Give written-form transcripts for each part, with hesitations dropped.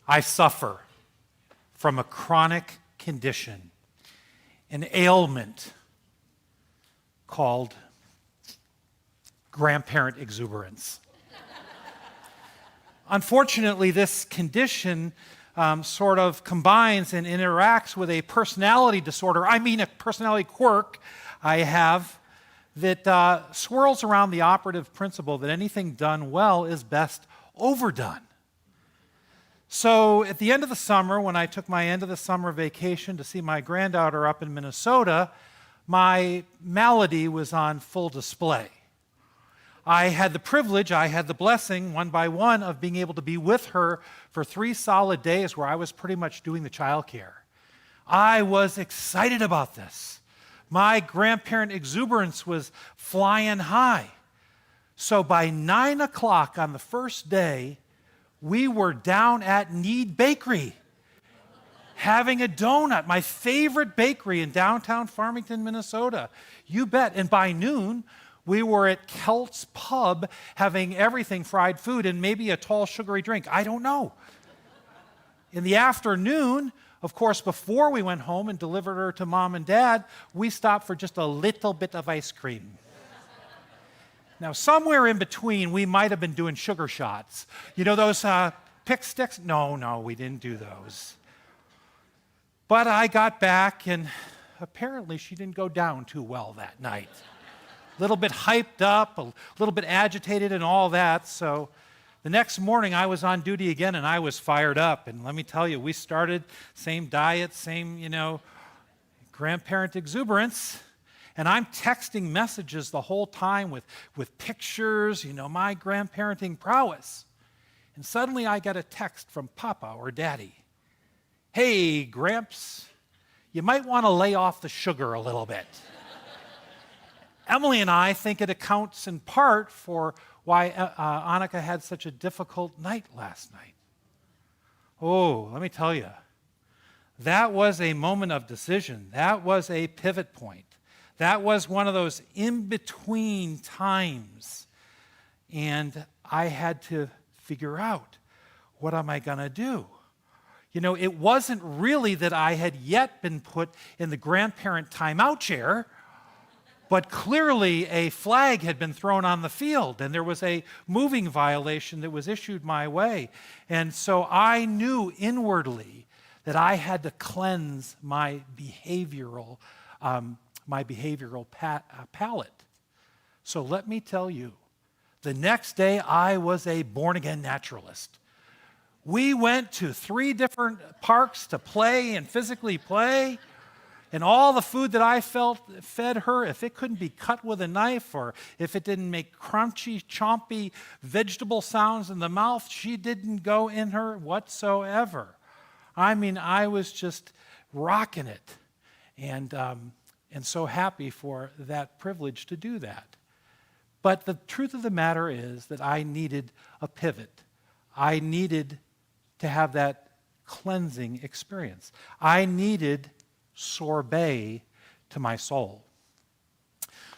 I suffer from a chronic condition, an ailment called grandparent exuberance. Unfortunately, this condition sort of combines and interacts with a personality disorder, a personality quirk I have that swirls around the operative principle that anything done well is best overdone. So at the end of the summer, when I took my end of the summer vacation to see my granddaughter up in Minnesota, my malady was on full display. I had the privilege, I had the blessing, one by one, of being able to be with her for 3 solid days where I was pretty much doing the childcare. I was excited about this. My grandparent exuberance was flying high. So by 9 o'clock on the first day, we were down at Need Bakery having a donut, my favorite bakery in downtown Farmington, Minnesota. You bet. And by noon, we were at Kelt's Pub having everything, fried food and maybe a tall sugary drink. I don't know. In the afternoon, of course, before we went home and delivered her to Mom and Dad, we stopped for just a little bit of ice cream. Now, somewhere in between, we might have been doing sugar shots. You know those pick sticks? No, we didn't do those. But I got back, and apparently she didn't go down too well that night. A little bit hyped up, a little bit agitated and all that. So the next morning, I was on duty again, and I was fired up. And let me tell you, we started, same diet, same, grandparent exuberance. And I'm texting messages the whole time with pictures, my grandparenting prowess. And suddenly I get a text from Papa or Daddy. Hey, Gramps, you might want to lay off the sugar a little bit. Emily and I think it accounts in part for why Annika had such a difficult night last night. Oh, let me tell you, that was a moment of decision. That was a pivot point. That was one of those in-between times. And I had to figure out, what am I going to do? It wasn't really that I had yet been put in the grandparent timeout chair, but clearly a flag had been thrown on the field, and there was a moving violation that was issued my way. And so I knew inwardly that I had to cleanse my behavioral palate. So let me tell you, the next day I was a born-again naturalist. We went to 3 different parks to play and physically play, and all the food that I fed her, if it couldn't be cut with a knife or if it didn't make crunchy, chompy vegetable sounds in the mouth, she didn't go in her whatsoever. I was just rocking it. And so happy for that privilege to do that. But the truth of the matter is that I needed a pivot. I needed to have that cleansing experience. I needed sorbet to my soul.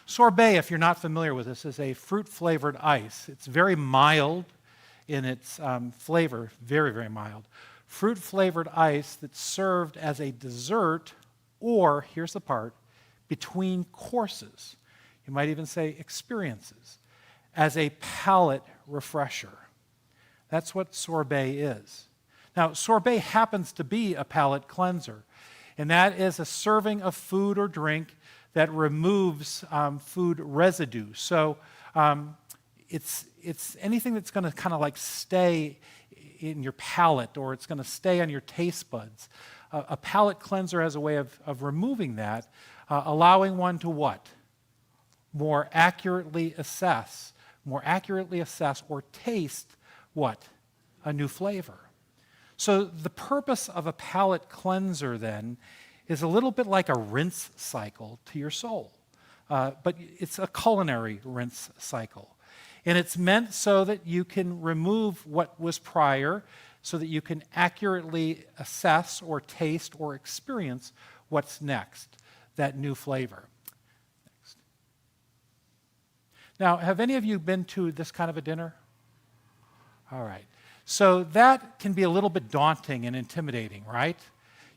Sorbet, if you're not familiar with this, is a fruit-flavored ice. It's very mild in its flavor, very, very mild. Fruit-flavored ice that's served as a dessert or, here's the part, between courses. You might even say experiences, as a palate refresher. That's what sorbet is. Now, sorbet happens to be a palate cleanser, and that is a serving of food or drink that removes food residue. So it's anything that's going to kind of like stay in your palate, or it's going to stay on your taste buds. A palate cleanser has a way of removing that, allowing one to what? More accurately assess or taste what? A new flavor. So the purpose of a palate cleanser then is a little bit like a rinse cycle to your soul. But it's a culinary rinse cycle. And it's meant so that you can remove what was prior, so that you can accurately assess or taste or experience what's next, that new flavor. Next. Now, have any of you been to this kind of a dinner? All right. So that can be a little bit daunting and intimidating, right?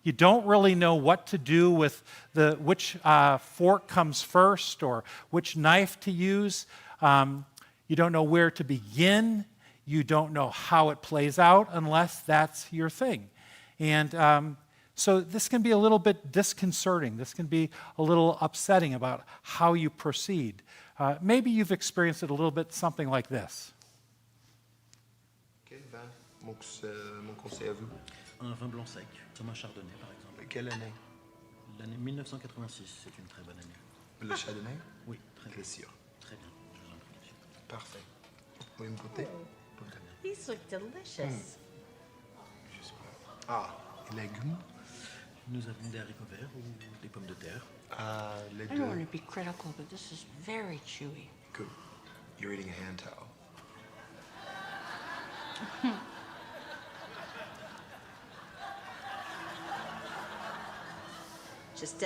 You don't really know what to do with which fork comes first or which knife to use. You don't know where to begin. You don't know how it plays out unless that's your thing. And so this can be a little bit disconcerting. This can be a little upsetting about how you proceed. Maybe you've experienced it a little bit something like this. Quel vin, mon conseil à vous? Un vin blanc sec, comme un chardonnay par exemple. Quelle année? L'année 1986, c'est une très bonne année. Le chardonnay? Oui, très bien. C'est sûr. Très bien, je vous en prie, monsieur. Parfait. Vous pouvez me goûter? Très bien. These look delicious. Je sais pas. Ah, et légumes? Nous avons des haricots verts ou des pommes de terre. Ah, les I deux. don't want to be critical, but this is very chewy. Good. You're eating a hand towel. Just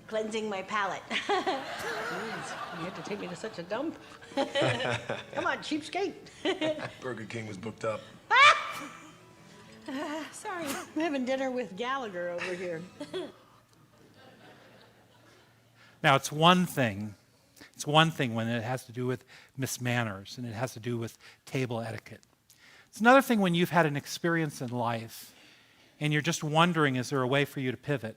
cleansing my palate. Jeez, you had to take me to such a dump. Come on, cheapskate. Burger King was booked up. Sorry, I'm having dinner with Gallagher over here. Now, it's one thing when it has to do with mismanners and it has to do with table etiquette. It's another thing when you've had an experience in life and you're just wondering, is there a way for you to pivot?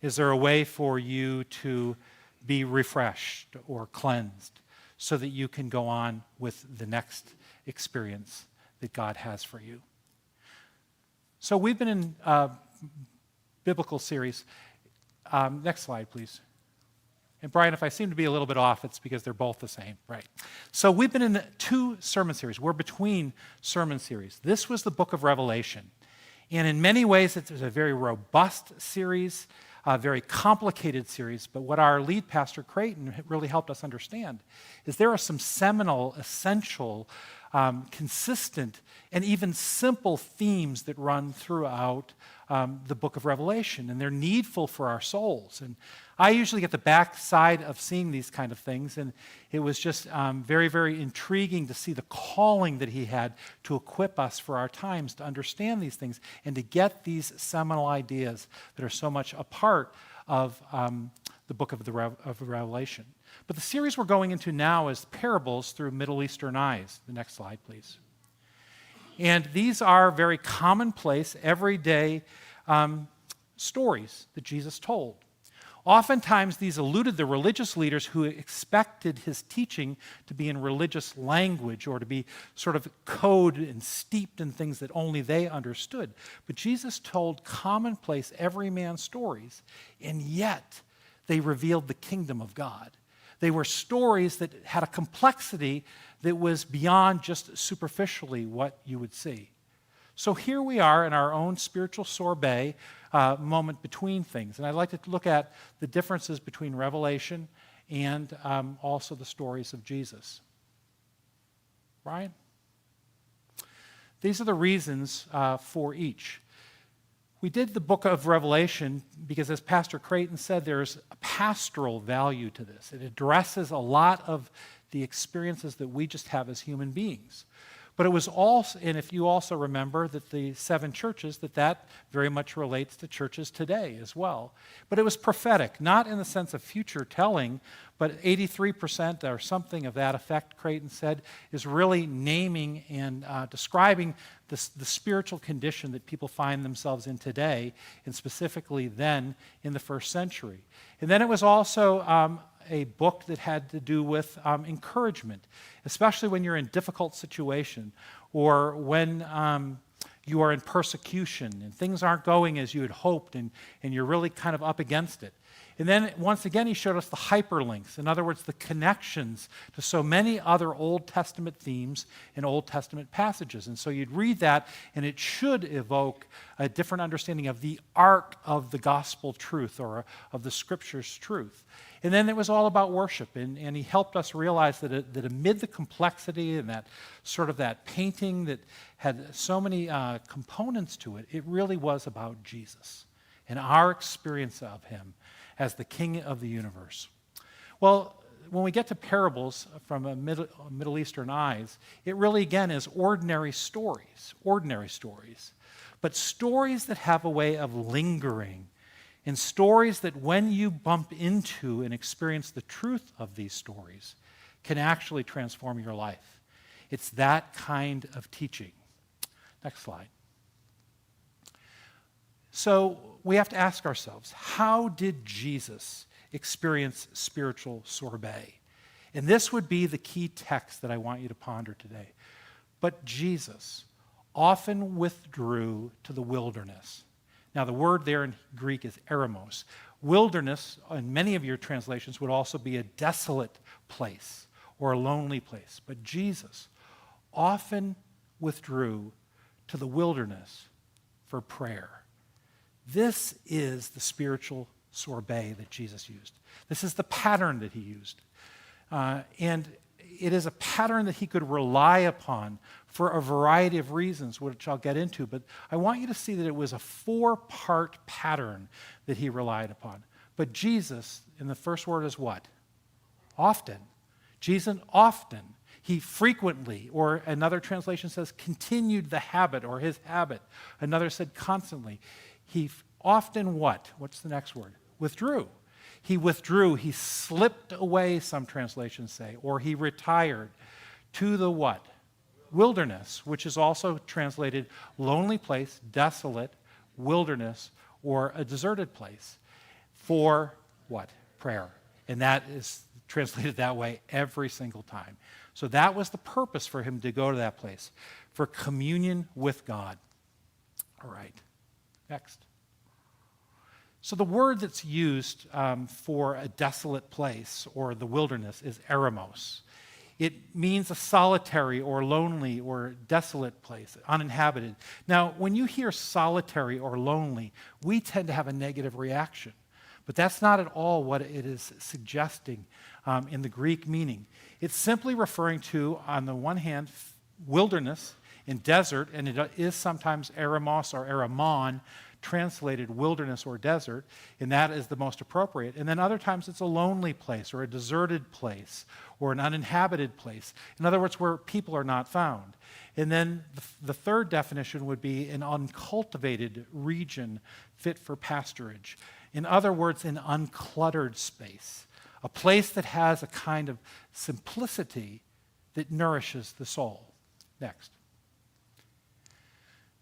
Is there a way for you to be refreshed or cleansed so that you can go on with the next experience that God has for you? So we've been in a biblical series. Next slide, please. And Brian, if I seem to be a little bit off, it's because they're both the same, right? So we've been in 2 sermon series. We're between sermon series. This was the book of Revelation. And in many ways, it's a very robust series, a very complicated series. But what our lead pastor, Creighton, really helped us understand is there are some seminal, essential, consistent, and even simple themes that run throughout the book of Revelation, and they're needful for our souls. And I usually get the backside of seeing these kind of things, and it was just very, very intriguing to see the calling that he had to equip us for our times to understand these things and to get these seminal ideas that are so much a part of the book of Revelation. But the series we're going into now is parables through Middle Eastern eyes. The next slide, please. And these are very commonplace, everyday stories that Jesus told. Oftentimes, these eluded the religious leaders who expected his teaching to be in religious language or to be sort of coded and steeped in things that only they understood. But Jesus told commonplace, everyman stories, and yet they revealed the kingdom of God. They were stories that had a complexity that was beyond just superficially what you would see. So here we are in our own spiritual sorbet moment between things. And I'd like to look at the differences between Revelation and also the stories of Jesus. Brian? These are the reasons for each. We did the book of Revelation because, as Pastor Creighton said, there's a pastoral value to this. It addresses a lot of the experiences that we just have as human beings. But it was also, and if you also remember that the 7 churches, that very much relates to churches today as well. But it was prophetic, not in the sense of future telling, but 83% or something of that effect, Creighton said, is really naming and describing the spiritual condition that people find themselves in today, and specifically then in the first century. And then it was also a book that had to do with encouragement, especially when you're in difficult situation or when you are in persecution and things aren't going as you had hoped and you're really kind of up against it. And then once again, he showed us the hyperlinks, in other words, the connections to so many other Old Testament themes and Old Testament passages. And so you'd read that, and it should evoke a different understanding of the arc of the gospel truth or of the scripture's truth. And then it was all about worship, and he helped us realize that amid the complexity and that sort of that painting that had so many components to it, it really was about Jesus and our experience of him as the King of the universe. Well, when we get to parables from a Middle Eastern eyes, it really, again, is ordinary stories, but stories that have a way of lingering, and stories that when you bump into and experience the truth of these stories can actually transform your life. It's that kind of teaching. Next slide. So we have to ask ourselves, how did Jesus experience spiritual sorbet? And this would be the key text that I want you to ponder today. But Jesus often withdrew to the wilderness. Now, the word there in Greek is eremos. Wilderness, in many of your translations, would also be a desolate place or a lonely place. But Jesus often withdrew to the wilderness for prayer. This is the spiritual sorbet that Jesus used. This is the pattern that he used. And it is a pattern that he could rely upon for a variety of reasons, which I'll get into. But I want you to see that it was a 4-part pattern that he relied upon. But Jesus, in the first word, is what? Often. Jesus often. He frequently, or another translation says continued the habit or his habit. Another said constantly. He often what? What's the next word? Withdrew. He withdrew. He slipped away, some translations say, or he retired to the what? Wilderness, which is also translated lonely place, desolate, wilderness, or a deserted place for what? Prayer. And that is translated that way every single time. So that was the purpose for him to go to that place, for communion with God. All right, next. So the word that's used for a desolate place or the wilderness is eremos. It means a solitary or lonely or desolate place, uninhabited. Now, when you hear solitary or lonely, we tend to have a negative reaction. But that's not at all what it is suggesting in the Greek meaning. It's simply referring to, on the one hand, wilderness and desert, and it is sometimes eremos or eramon, translated wilderness or desert, and that is the most appropriate. And then other times it's a lonely place or a deserted place or an uninhabited place. In other words, where people are not found. And then the third definition would be an uncultivated region fit for pasturage. In other words, an uncluttered space, a place that has a kind of simplicity that nourishes the soul. Next.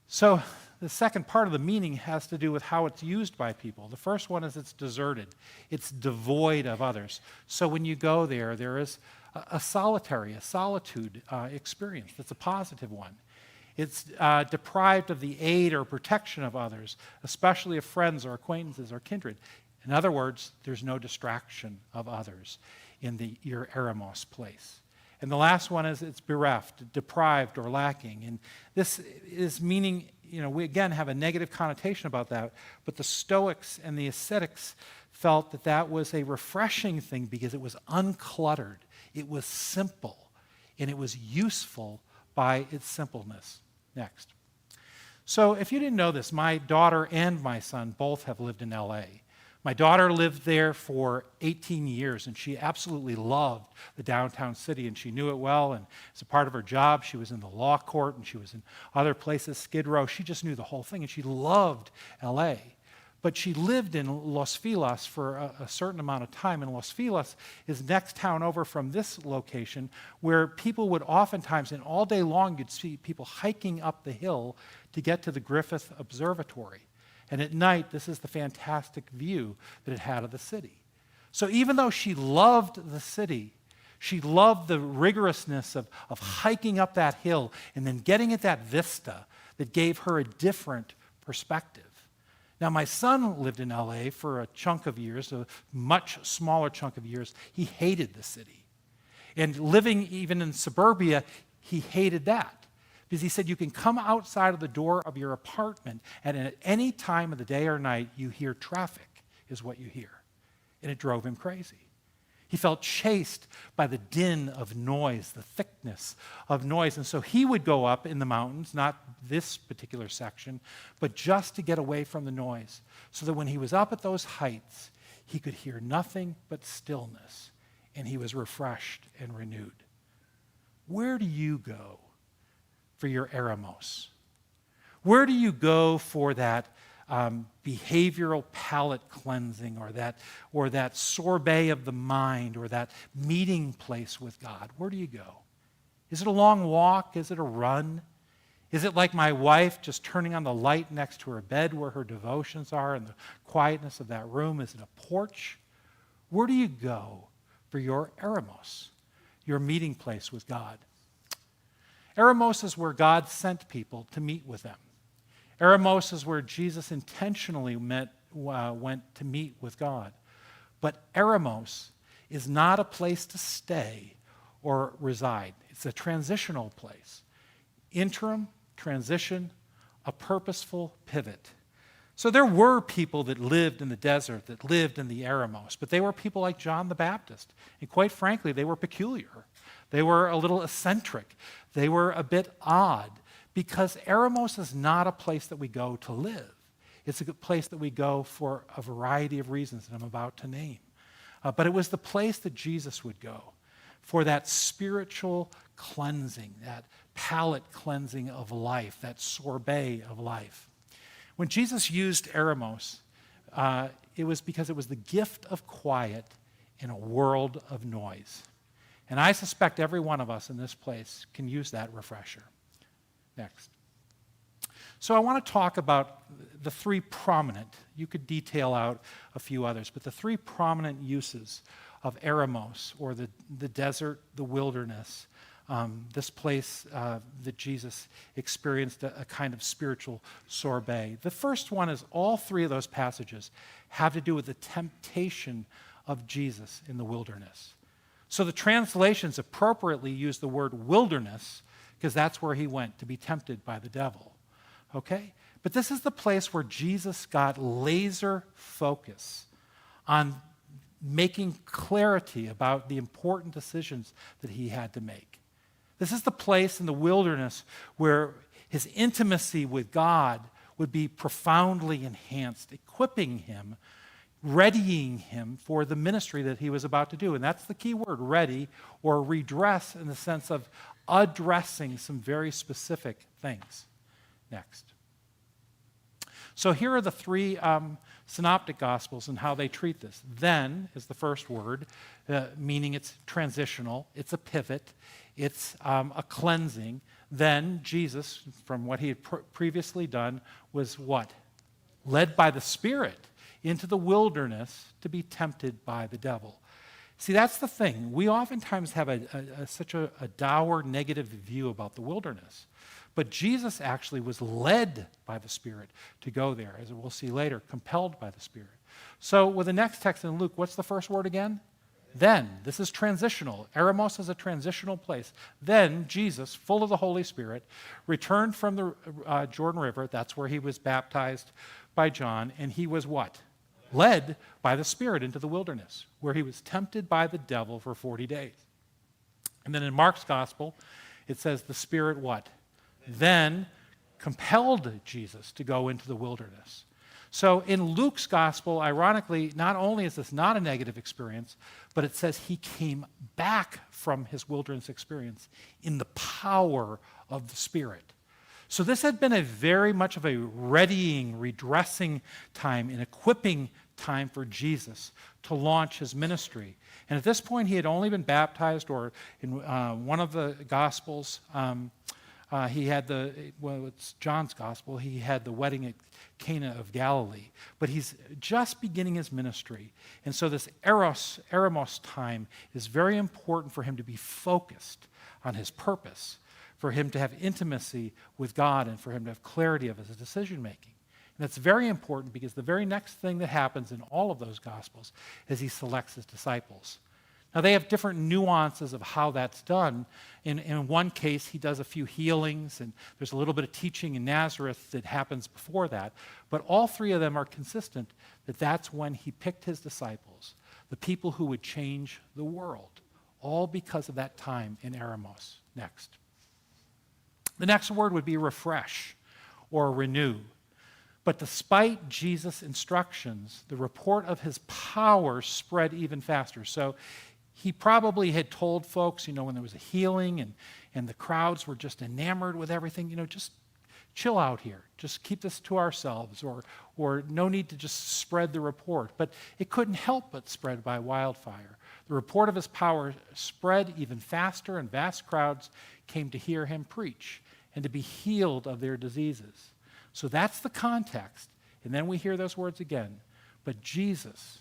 So the second part of the meaning has to do with how it's used by people. The first one is it's deserted. It's devoid of others. So when you go there, there is a solitude experience. That's a positive one. It's deprived of the aid or protection of others, especially of friends or acquaintances or kindred. In other words, there's no distraction of others in your eremos place. And the last one is it's bereft, deprived, or lacking. And this is meaning, we again have a negative connotation about that, but the Stoics and the ascetics felt that that was a refreshing thing because it was uncluttered, it was simple, and it was useful by its simpleness. Next. So if you didn't know this, my daughter and my son both have lived in LA. My daughter lived there for 18 years, and she absolutely loved the downtown city, and she knew it well, and as a part of her job, she was in the law court, and she was in other places, Skid Row. She just knew the whole thing, and she loved LA. But she lived in Los Feliz for a certain amount of time, and Los Feliz is next town over from this location, where people would oftentimes, and all day long, you'd see people hiking up the hill to get to the Griffith Observatory. And at night, this is the fantastic view that it had of the city. So even though she loved the city, she loved the rigorousness of hiking up that hill and then getting at that vista that gave her a different perspective. Now, my son lived in LA for a chunk of years, a much smaller chunk of years. He hated the city. And living even in suburbia, he hated that. Because he said you can come outside of the door of your apartment, and at any time of the day or night, you hear traffic, is what you hear. And it drove him crazy. He felt chased by the din of noise, the thickness of noise. And so he would go up in the mountains, not this particular section, but just to get away from the noise, so that when he was up at those heights, he could hear nothing but stillness. and he was refreshed and renewed. Where do you go for your eremos? Where do you go for that behavioral palate cleansing, or that sorbet of the mind, or that meeting place with God? Where do you go? Is it a long walk? Is it a run? Is it like my wife, just turning on the light next to her bed where her devotions are in the quietness of that room? Is it a porch? Where do you go for your eremos, your meeting place with God? Eremos is where God sent people to meet with them. Eremos is where Jesus intentionally went to meet with God. But eremos is not a place to stay or reside. It's a transitional place. Interim, transition, a purposeful pivot. So there were people that lived in the desert, that lived in the eremos, but they were people like John the Baptist. And quite frankly, they were peculiar. They were a little eccentric. They were a bit odd, because eremos is not a place that we go to live. It's a place that we go for a variety of reasons that I'm about to name. But it was the place that Jesus would go for that spiritual cleansing, that palate cleansing of life, that sorbet of life. When Jesus used eremos, it was because it was the gift of quiet in a world of noise. And I suspect every one of us in this place can use that refresher. Next. So I want to talk about the three prominent, you could detail out a few others, but the three prominent uses of eremos, or the desert, the wilderness, this place that Jesus experienced a kind of spiritual sorbet. The first one is all three of those passages have to do with the temptation of Jesus in the wilderness. So the translations appropriately use the word wilderness because that's where he went to be tempted by the devil. Okay? But this is the place where Jesus got laser focus on making clarity about the important decisions that he had to make. This is the place in the wilderness where his intimacy with God would be profoundly enhanced, equipping him, readying him for the ministry that he was about to do. And that's the key word, ready, or redress, in the sense of addressing some very specific things. Next. So here are the three synoptic gospels and how they treat this. Then is the first word, meaning it's transitional, it's a pivot, it's a cleansing. Then Jesus, from what he had previously done, was what? Led by the Spirit into the wilderness to be tempted by the devil. See, that's the thing. We oftentimes have such a dour, negative view about the wilderness. But Jesus actually was led by the Spirit to go there, as we'll see later, compelled by the Spirit. So with the next text in Luke, what's the first word again? Then. This is transitional. Eremos is a transitional place. Then Jesus, full of the Holy Spirit, returned from the Jordan River. That's where he was baptized by John. And he was what? Led by the Spirit into the wilderness, where he was tempted by the devil for 40 days. And then in Mark's gospel, it says the Spirit what? Then compelled Jesus to go into the wilderness. So in Luke's gospel, ironically, not only is this not a negative experience, but it says he came back from his wilderness experience in the power of the Spirit. So this had been a very much of a readying, redressing time, an equipping time for Jesus to launch his ministry. And at this point, he had only been baptized, or in one of the Gospels, he had it's John's Gospel, he had the wedding at Cana of Galilee. But he's just beginning his ministry. And so this eremos time is very important for him to be focused on his purpose, for him to have intimacy with God, and for him to have clarity of his decision-making. And that's very important because the very next thing that happens in all of those Gospels is he selects his disciples. Now, they have different nuances of how that's done. In one case, he does a few healings, and there's a little bit of teaching in Nazareth that happens before that. But all three of them are consistent that that's when he picked his disciples, the people who would change the world, all because of that time in eremos. Next. The next word would be refresh or renew. But despite Jesus' instructions, the report of his power spread even faster. So He probably had told folks, when there was a healing and the crowds were just enamored with everything, just chill out here. Just keep this to ourselves, or no need to just spread the report. But it couldn't help but spread by wildfire. The report of his power spread even faster, and vast crowds came to hear him preach and to be healed of their diseases. So that's the context. And then we hear those words again. But Jesus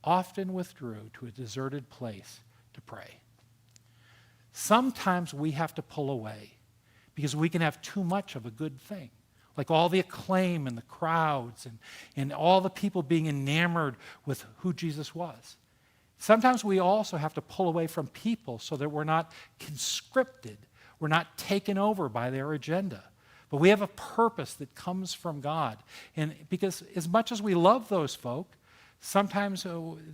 often withdrew to a deserted place to pray. Sometimes we have to pull away because we can have too much of a good thing, like all the acclaim and the crowds and all the people being enamored with who Jesus was. Sometimes we also have to pull away from people so that we're not conscripted, we're not taken over by their agenda. But we have a purpose that comes from God. And because as much as we love those folk, sometimes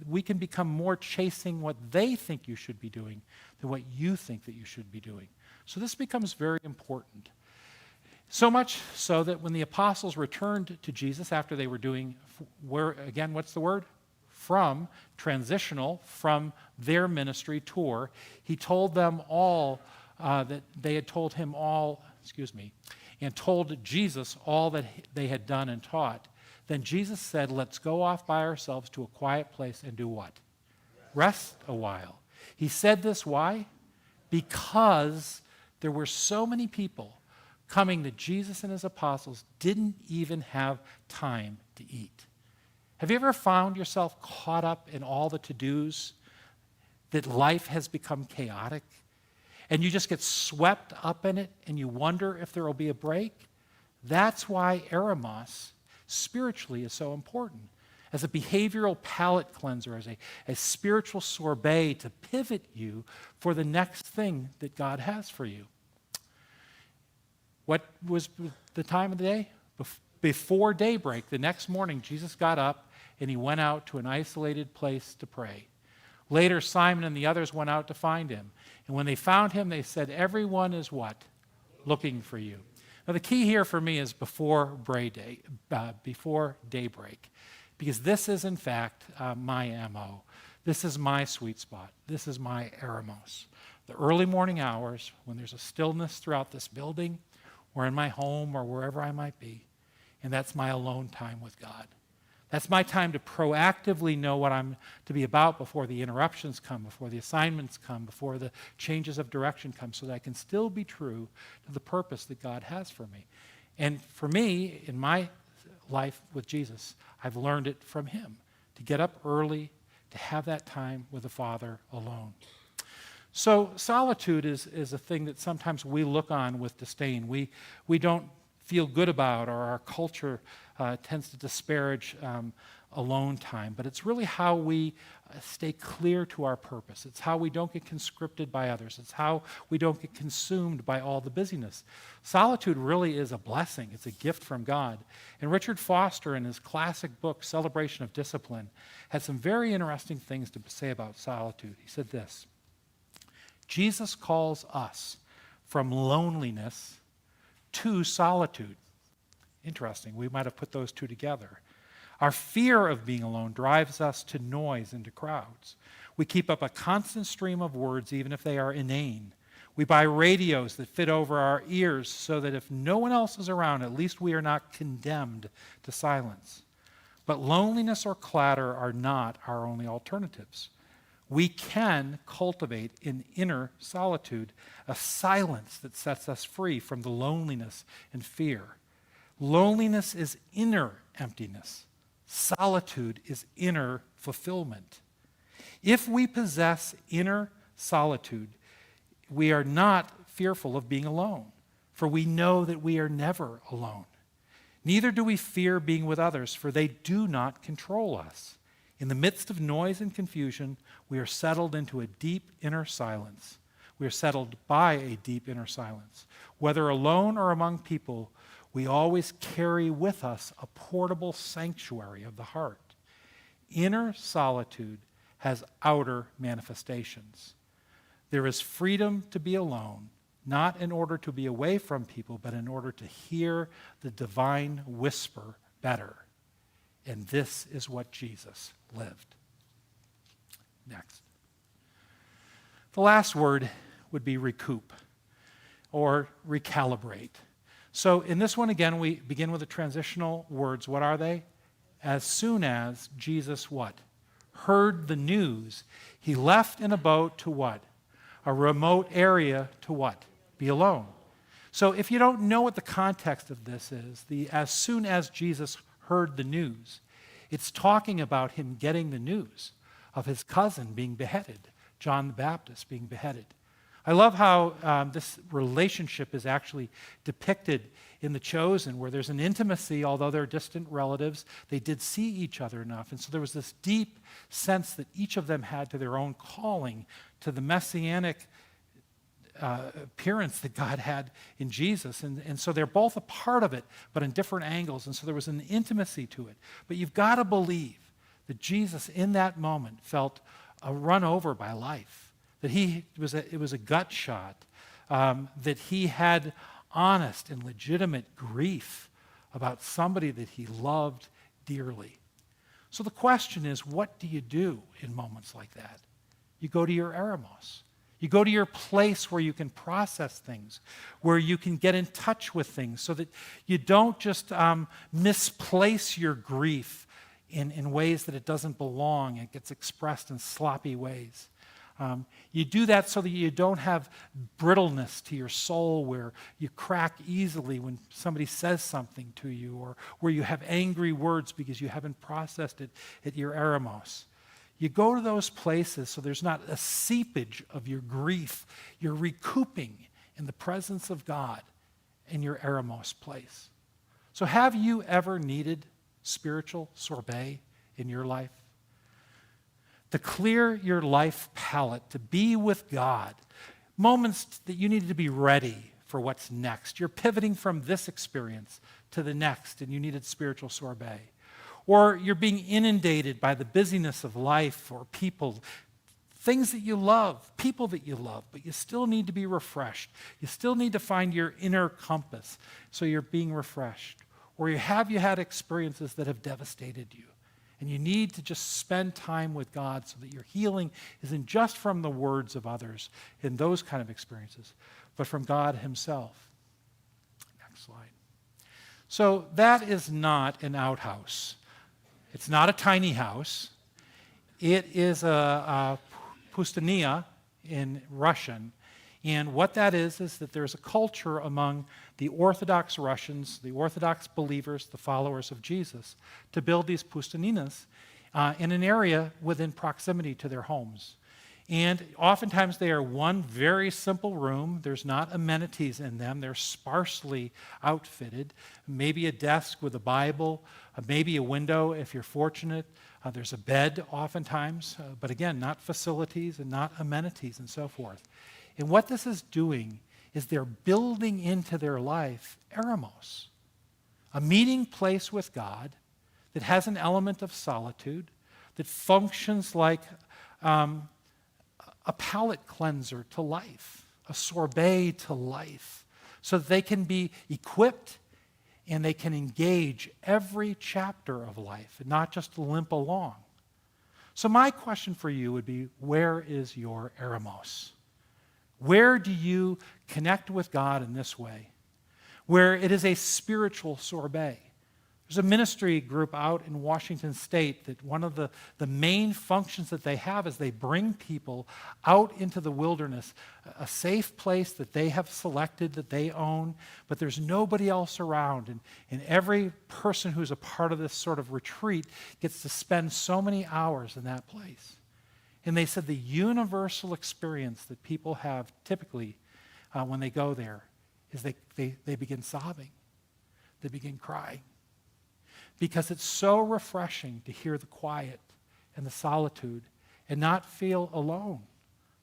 we can become more chasing what they think you should be doing than what you think that you should be doing. So this becomes very important. So much so that when the apostles returned to Jesus after they were doing, again, what's the word? Transitional from their ministry tour, he told them all that they had told him all, and told Jesus all that they had done and taught. Then Jesus said, let's go off by ourselves to a quiet place and do what? Rest a while. He said this, why? Because there were so many people coming that Jesus and his apostles didn't even have time to eat. Have you ever found yourself caught up in all the to-dos, that life has become chaotic, and you just get swept up in it and you wonder if there will be a break? That's why eremos spiritually is so important. As a behavioral palate cleanser, as a spiritual sorbet to pivot you for the next thing that God has for you. What was the time of the day? Before daybreak, the next morning, Jesus got up and he went out to an isolated place to pray. Later, Simon and the others went out to find him. And when they found him, they said, everyone is what? Looking for you. Now, the key here for me is before daybreak, because this is, in fact, my MO. This is my sweet spot. This is my eremos. The early morning hours, when there's a stillness throughout this building, or in my home, or wherever I might be, and that's my alone time with God. That's my time to proactively know what I'm to be about before the interruptions come, before the assignments come, before the changes of direction come, so that I can still be true to the purpose that God has for me. And for me, in my life with Jesus, I've learned it from him, to get up early, to have that time with the Father alone. So solitude is a thing that sometimes we look on with disdain. We don't feel good about, or our culture tends to disparage alone time. But it's really how we stay clear to our purpose. It's how we don't get conscripted by others. It's how we don't get consumed by all the busyness. Solitude really is a blessing. It's a gift from God. And Richard Foster, in his classic book, Celebration of Discipline, had some very interesting things to say about solitude. He said this: Jesus calls us from loneliness to solitude. Interesting. We might have put those two together. Our fear of being alone drives us to noise and to crowds. We keep up a constant stream of words, even if they are inane. We buy radios that fit over our ears so that if no one else is around, at least we are not condemned to silence. But loneliness or clatter are not our only alternatives. We can cultivate in inner solitude a silence that sets us free from the loneliness and fear. Loneliness is inner emptiness. Solitude is inner fulfillment. If we possess inner solitude, we are not fearful of being alone, for we know that we are never alone. Neither do we fear being with others, for they do not control us. In the midst of noise and confusion, we are settled into a deep inner silence. We are settled by a deep inner silence. Whether alone or among people, we always carry with us a portable sanctuary of the heart. Inner solitude has outer manifestations. There is freedom to be alone, not in order to be away from people, but in order to hear the divine whisper better. And this is what Jesus lived. Next. The last word would be recoup or recalibrate. So in this one, again, we begin with the transitional words. What are they? As soon as Jesus what? Heard the news, he left in a boat to what? A remote area to what? Be alone. So if you don't know what the context of this is, as soon as Jesus heard the news, it's talking about him getting the news of his cousin being beheaded, John the Baptist being beheaded. I love how this relationship is actually depicted in The Chosen, where there's an intimacy, although they're distant relatives, they did see each other enough. And so there was this deep sense that each of them had to their own calling, to the messianic appearance that God had in Jesus. And so they're both a part of it, but in different angles. And so there was an intimacy to it. But you've got to believe that Jesus in that moment felt run over by life, that it was a gut shot, that he had honest and legitimate grief about somebody that he loved dearly. So the question is, what do you do in moments like that? You go to your eremos. You go to your place where you can process things, where you can get in touch with things so that you don't just misplace your grief in ways that it doesn't belong. It gets expressed in sloppy ways. You do that so that you don't have brittleness to your soul where you crack easily when somebody says something to you, or where you have angry words because you haven't processed it at your eremos. You go to those places so there's not a seepage of your grief. You're recouping in the presence of God in your eremos place. So have you ever needed spiritual sorbet in your life? To clear your life palette, to be with God. Moments that you need to be ready for what's next. You're pivoting from this experience to the next, and you needed spiritual sorbet. Or you're being inundated by the busyness of life or people, things that you love, people that you love, but you still need to be refreshed. You still need to find your inner compass, so you're being refreshed. Or you had experiences that have devastated you. And you need to just spend time with God so that your healing isn't just from the words of others in those kind of experiences, but from God himself. Next slide. So that is not an outhouse. It's not a tiny house. It is a pustania in Russian. And what that is that there's a culture among the Orthodox Russians, the Orthodox believers, the followers of Jesus, to build these pustaninas in an area within proximity to their homes. And oftentimes they are one very simple room. There's not amenities in them. They're sparsely outfitted. Maybe a desk with a Bible, maybe a window if you're fortunate. There's a bed oftentimes, but again, not facilities and not amenities and so forth. And what this is doing is they're building into their life eremos, a meeting place with God that has an element of solitude, that functions like a palate cleanser to life, a sorbet to life, so that they can be equipped and they can engage every chapter of life and not just limp along. So my question for you would be, where is your eremos? Where do you connect with God in this way? Where it is a spiritual sorbet. There's a ministry group out in Washington State that one of the main functions that they have is they bring people out into the wilderness, a safe place that they have selected, that they own, but there's nobody else around. And every person who's a part of this sort of retreat gets to spend so many hours in that place. And they said the universal experience that people have typically when they go there is they begin sobbing. They begin crying. Because it's so refreshing to hear the quiet and the solitude and not feel alone,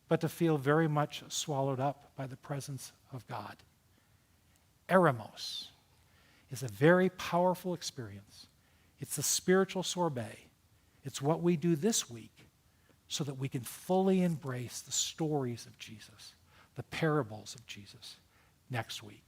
but to feel very much swallowed up by the presence of God. Eremos is a very powerful experience. It's a spiritual sorbet. It's what we do this week so that we can fully embrace the stories of Jesus, the parables of Jesus next week.